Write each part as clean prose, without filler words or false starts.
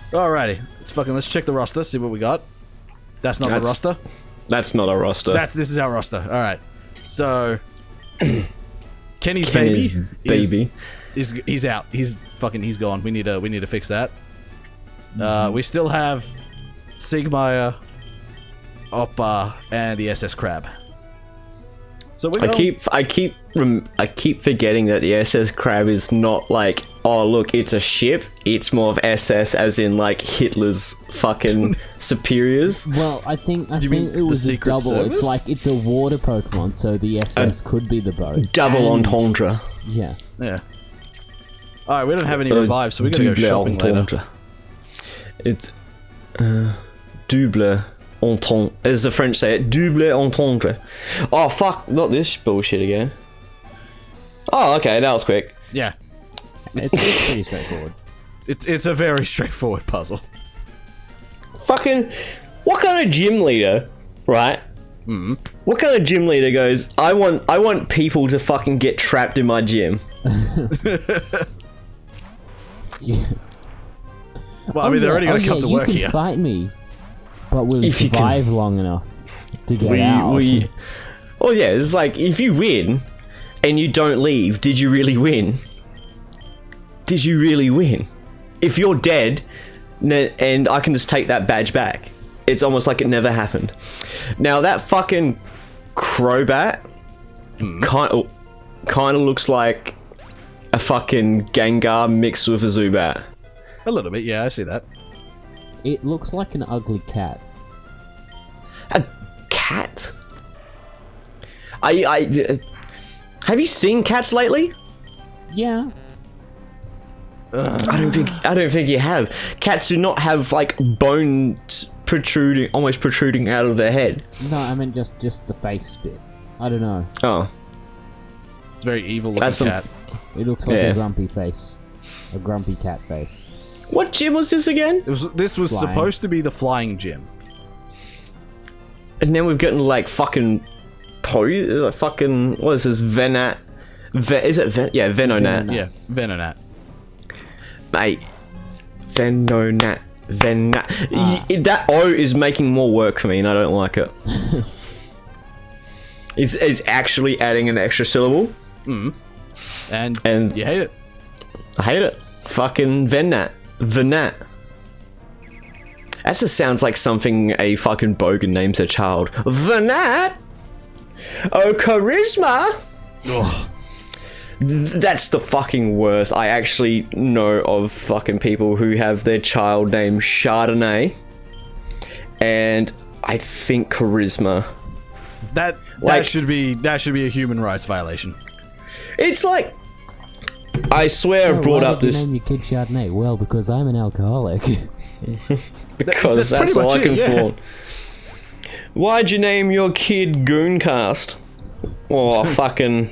Alrighty, let's check the roster, see what we got. That's not the roster. That's not a roster. This is our roster. All right, so Kenny's baby is he's out. He's gone. We need to fix that. We still have Sigmire, Oppa, and the SS Crab. So I keep forgetting that the SS Crab is not like, oh look, it's a ship. It's more of SS as in like Hitler's fucking superiors. Well, I think it was a double. Service? It's like it's a water Pokemon, so the SS could be the boat. Double entendre. Yeah. Yeah. All right, we don't have any revives, so we gotta go shopping later. It's double entendre, as the French say it. Double entendre. Oh fuck! Not this bullshit again. Oh, okay, that was quick. Yeah. It's pretty straightforward. It's a very straightforward puzzle. Fucking, what kind of gym leader, right? Mm-hmm. What kind of gym leader goes, I want people to fucking get trapped in my gym? Yeah. Well, I mean, they're already gonna come to work here. You can fight me, but will you survive long enough to get out? Oh yeah, it's like, if you win, and you don't leave, did you really win? Did you really win? If you're dead, and I can just take that badge back, it's almost like it never happened. Now that fucking Crobat kind of looks like a fucking Gengar mixed with a Zubat. A little bit, yeah, I see that. It looks like an ugly cat. A cat? Have you seen cats lately? Yeah. I don't think you have. Cats do not have like bones almost protruding out of their head. No, I meant just the face bit. I don't know. Oh, it's a very evil looking cat. It looks like a grumpy face, a grumpy cat face. What gym was this again? This was supposed to be the flying gym. And then we've gotten like fucking fucking, what is this? Venonat. Yeah, Venonat. Yeah, Venonat. Mate, Venonat. That O is making more work for me, and I don't like it. It's actually adding an extra syllable. And you hate it. I hate it. Fucking Venat. That just sounds like something a fucking bogan names their child. Venat. Oh, charisma. Ugh. That's the fucking worst. I actually know of fucking people who have their child named Chardonnay, and I think charisma. That should be a human rights violation. It's like, I swear I brought up this. Why did you name your kid Chardonnay? Well, because I'm an alcoholic. Because that's all I can afford. Why'd you name your kid Gooncast? Oh, fucking.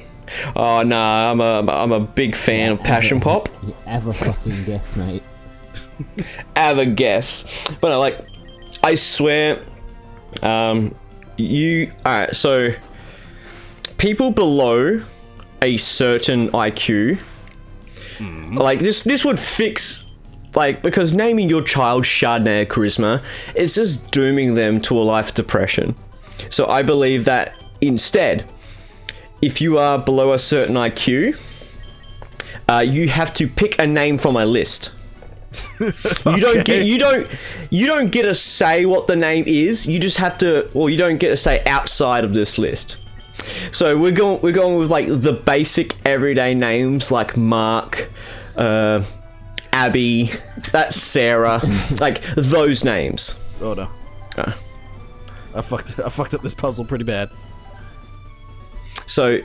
Oh nah, I'm a big fan of Passion Pop. Have a fucking guess, mate. Have a guess. But I swear, alright, so people below a certain IQ, like this would fix, like, because naming your child Chardonnay or Charisma, it's just dooming them to a life of depression. So I believe that instead, if you are below a certain IQ, you have to pick a name from a list. You don't get to say what the name is. You just have to, or you don't get to say outside of this list. So we're going with like the basic everyday names like Mark, Abby, that's Sarah, like those names. Oh no. I fucked up this puzzle pretty bad. So,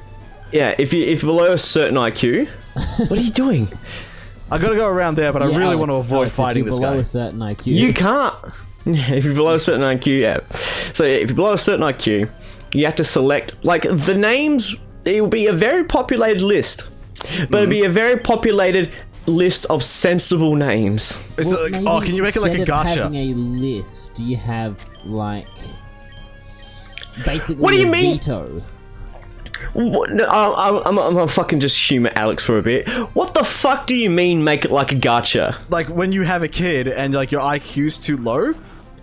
yeah, if you're below a certain IQ, what are you doing? I gotta go around there, but I really want to avoid fighting this guy. Below a certain IQ. You can't. If you're below a certain IQ, yeah. So if you're below a certain IQ, you have to select, like, the names. It will be a very populated list, but it'll be a very populated list of sensible names. It's like, oh, can you make it like a gacha? Instead of having a list, do you have like basically What do you a mean? veto? What, no, I'm gonna fucking just humor Alex for a bit. What the fuck do you mean make it like a gacha? Like when you have a kid and like your IQ's too low,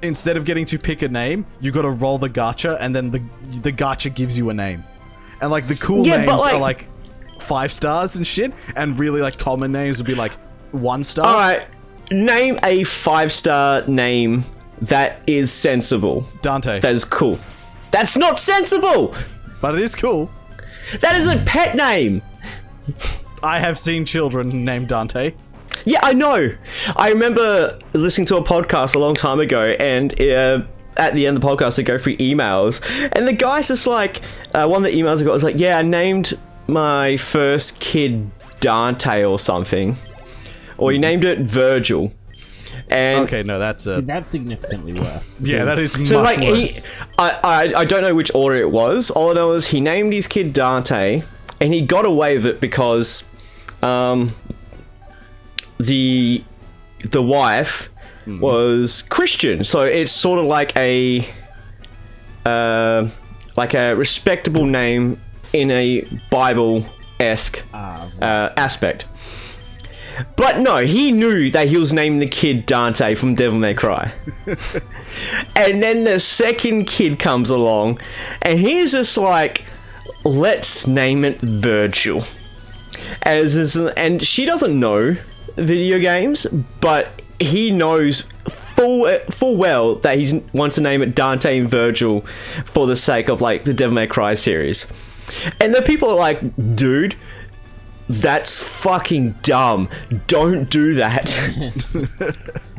instead of getting to pick a name, you gotta roll the gacha and then the gacha gives you a name. And like the cool names are like 5 stars and shit, and really like common names would be like 1 star. Alright, name a 5-star name that is sensible. Dante. That is cool. That's not sensible! But it is cool. That is a pet name! I have seen children named Dante. Yeah, I know. I remember listening to a podcast a long time ago, and at the end of the podcast, they go through emails, and the guy's just like, one of the emails I got was like, yeah, I named my first kid Dante or something. Or he named it Virgil. And okay, no, that's See, that's significantly worse. yeah, that is so much like worse. I don't know which order it was. All I know is he named his kid Dante, and he got away with it because the wife was Christian, so it's sort of like a respectable name in a Bible-esque aspect. But no, he knew that he was naming the kid Dante from Devil May Cry. And then the second kid comes along, and he's just like, let's name it Virgil. And she doesn't know video games, but he knows full well that he wants to name it Dante and Virgil for the sake of like the Devil May Cry series. And the people are like, dude, that's fucking dumb. Don't do that.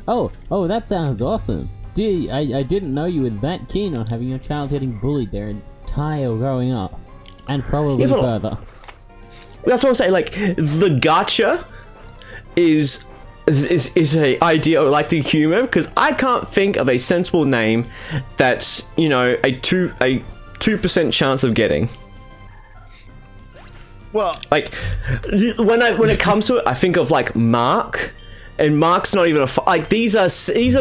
Oh, that sounds awesome. Dude, I didn't know you were that keen on having your child getting bullied their entire growing up. And probably further. That's what I'm saying, like, the gacha is a idea I like to humor, because I can't think of a sensible name that's, you know, a 2% chance of getting. Well, like when it comes to it, I think of like Mark, and Mark's not even like these are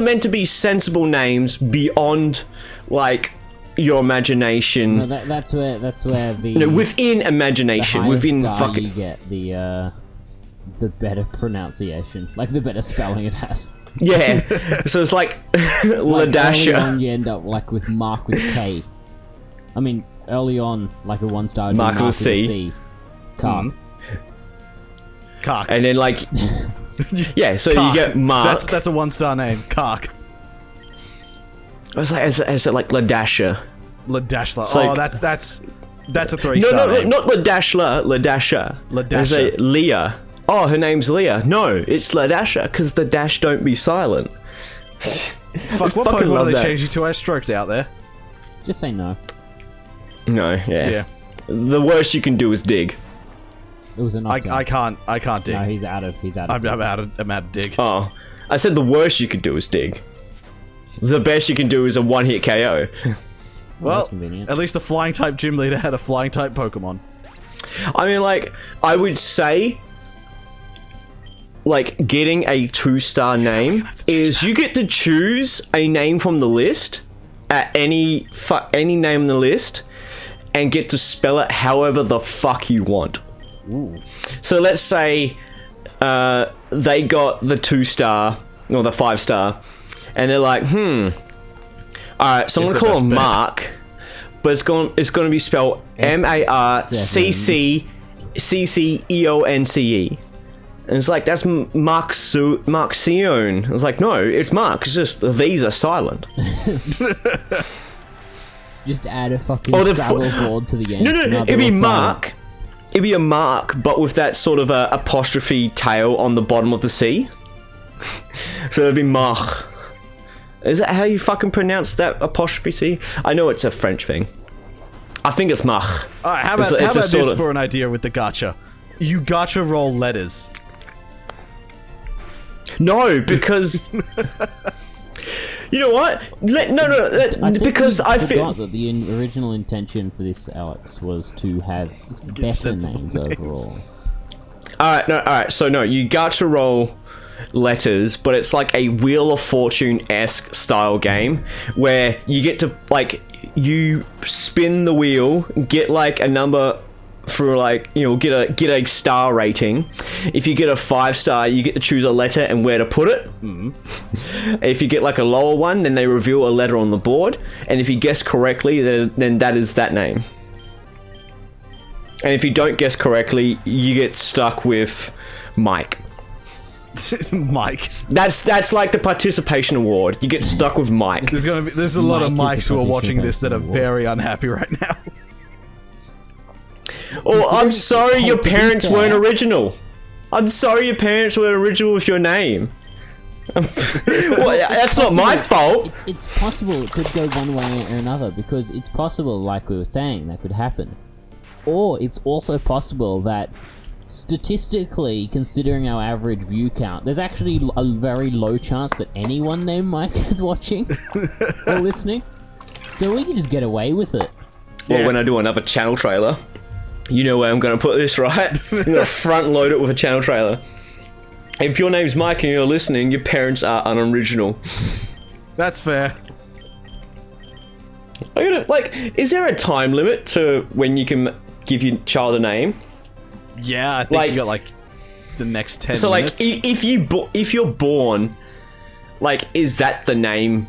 meant to be sensible names beyond like your imagination. No, that's where the within imagination, the within star fucking you get the better pronunciation, like the better spelling it has. Yeah, so it's like Like early Ladasha. on, you end up like with Mark with K. I mean, early on, like a 1-star would be Mark with a C. Cock. Cock. And then like yeah, so Cock. you get Mark. That's a 1-star name. Cock. It's like is it like Ladasha? Ladashla. It's Oh, like- that's a 3-star No, name. not Ladashla. Ladasha. There's a Leah. Oh, her name's Leah. No, it's Ladasha because the dash don't be silent. Fuck, what fucking Pokemon love did they that. change you to? I stroked out there. Just say no. No, yeah. Yeah. The worst you can do is dig. It was a knockdown. I can't dig. No, he's out of. I'm out of dig. Oh, I said the worst you could do is dig. The best you can do is a 1-hit KO. Well, that's convenient. at least the flying type gym leader had a flying type Pokemon. I mean, like, I would say, like, getting a 2-star name is you get to choose a name from the list at any name in the list and get to spell it however the fuck you want. Ooh. So let's say they got the 2-star or the 5-star, and they're like, alright, so I'm gonna call him Mark, but it's going to be spelled MARCCEONCE. And it's like, that's Marxione. I was like, no, it's Mark. It's just these are silent. Just add a fucking Scrabble board to the end. No, it'd be Mark. It'd be a Mark, but with that sort of apostrophe tail on the bottom of the C. So it'd be Mark. Is that how you fucking pronounce that apostrophe C? I know it's a French thing. I think it's Mark. Alright, how about this for an idea with the gacha? You gacha roll letters. No, because you know what? Because I forgot that the original intention for this, Alex, was to have better names overall. Alright, so no, you got to roll letters, but it's like a Wheel of Fortune-esque style game where you get to, like, you spin the wheel, get like a number for, like, you know, get a star rating. If you get a 5-star, you get to choose a letter and where to put it. If you get like a lower one, then they reveal a letter on the board, and if you guess correctly, then that is that name. And if you don't guess correctly, you get stuck with Mike. Mike. That's like the participation award. You get stuck with Mike. There's a lot of Mike Mikes is who the are watching this that are participation very unhappy right now. Oh, I'm Considering- sorry hey, your to be parents fair- weren't original. I'm sorry your parents weren't original with your name. Well, that's not my fault. It's possible it could go one way or another, because it's possible, like we were saying, that could happen. Or it's also possible that, statistically, considering our average view count, there's actually a very low chance that anyone named Mike is watching or listening. So we can just get away with it. Well, when I do another channel trailer, you know where I'm going to put this, right? I'm going to front load it with a channel trailer. If your name's Mike and you're listening, your parents are unoriginal. That's fair. Is there a time limit to when you can give your child a name? Yeah, I think you got like the next 10 So, like, minutes. if you're born, like, is that the name?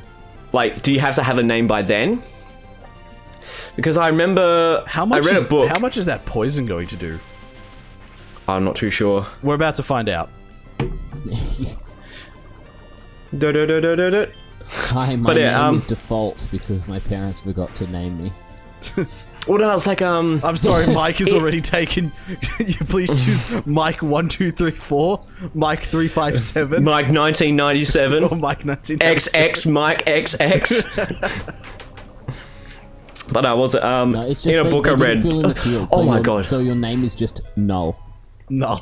Like, do you have to have a name by then? Because I remember How much I read a book. How much is that poison going to do? I'm not too sure. We're about to find out. Hi, my But, yeah, name is default because my parents forgot to name me. What else? Like, I'm sorry, Mike is already taken. You please choose Mike 1234, Mike 357, Mike 1997, or Mike 1997. XX Mike XX. But was it No, it's just in a they book I didn't read? fill in the field, Oh my God. So your name is just null. No.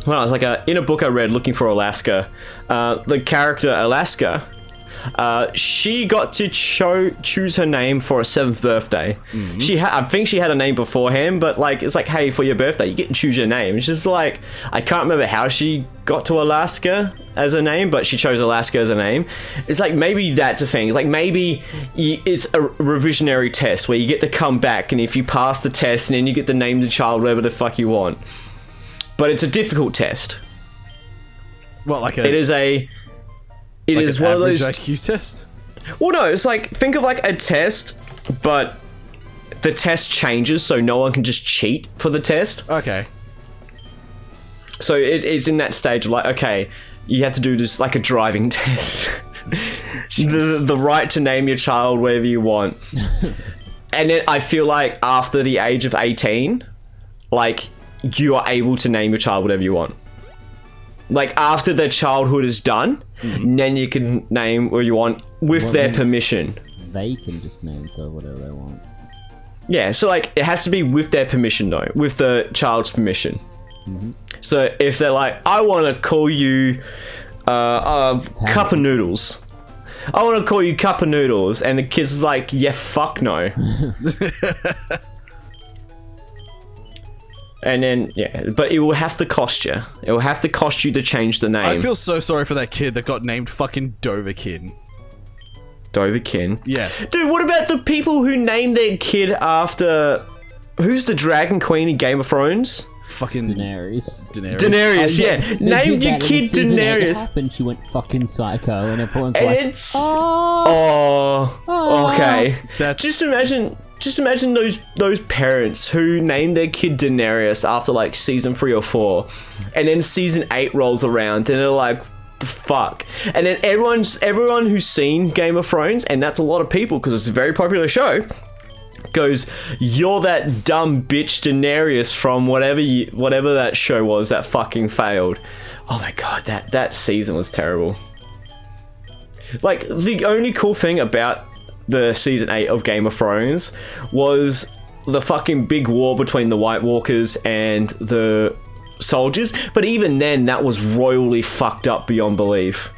Well, I was like, in a book I read looking for Alaska, the character Alaska, she got to choose her name for her 7th birthday. I think she had a name beforehand, but like, it's like, hey, for your birthday, you get to choose your name. It's just like, I can't remember how she got to Alaska as a name, but she chose Alaska as a name. It's like, maybe that's a thing. Like, maybe it's a revisionary test where you get to come back, and if you pass the test, and then you get to name the child whatever the fuck you want. But it's a difficult test. What, like It is one of those IQ test? Well, no, it's like, think of like a test, but the test changes, so no one can just cheat for the test. Okay. So it's in that stage of like, okay, you have to do this like a driving test. the right to name your child whatever you want. And then I feel like after the age of 18, like, you are able to name your child whatever you want. Like, after their childhood is done, then you can name what you want with Well, their then- permission. They can just name themselves whatever they want. Yeah, so like, it has to be with their permission though, with the child's permission. So if they're like, I want to call you Cup of Noodles. I want to call you Cup of Noodles, and the kid's like, yeah, fuck no. And then, yeah, but it will have to cost you. It will have to cost you to change the name. I feel so sorry for that kid that got named fucking Doverkin. Doverkin. Yeah. Dude, what about the people who name their kid after... Who's the Dragon Queen in Game of Thrones? Fucking Daenerys. Daenerys, Oh, yeah. they Name did your that, and kid in season 8 it Daenerys. happened, she went fucking psycho, and everyone's And like, it's... oh, Oh, okay. That's- Just imagine those parents who named their kid Daenerys after like season 3 or 4, and then season 8 rolls around and they're like, fuck. And then everyone who's seen Game of Thrones, and that's a lot of people because it's a very popular show, goes, you're that dumb bitch Daenerys from whatever that show was that fucking failed. Oh my god, that season was terrible. Like, the only cool thing about the season 8 of Game of Thrones was the fucking big war between the White Walkers and the soldiers, but even then that was royally fucked up beyond belief.